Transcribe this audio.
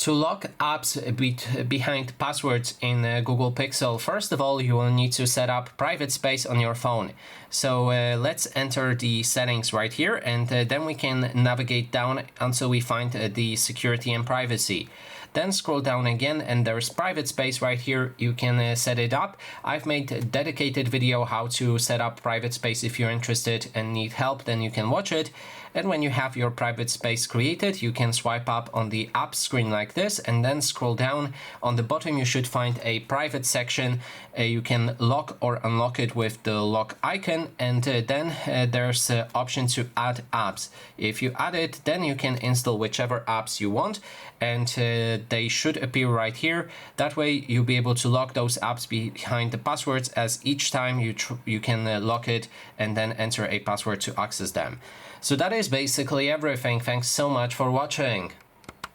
To lock apps behind passwords in Google Pixel, first of all, you will need to set up private space on your phone. So let's enter the settings right here, and then we can navigate down until we find the security and privacy. Then scroll down again and there's private space right here. You can set it up. I've made a dedicated video how to set up private space. If you're interested and need help, then you can watch it. And when you have your private space created, you can swipe up on the app screen like this and then scroll down. On the bottom you should find a private section. You can lock or unlock it with the lock icon, and then there's an option to add apps. If you add it, then you can install whichever apps you want, and they should appear right here. That way you'll be able to lock those apps behind the passwords, as each time you can lock it and then enter a password to access them. So that is basically everything. Thanks so much for watching.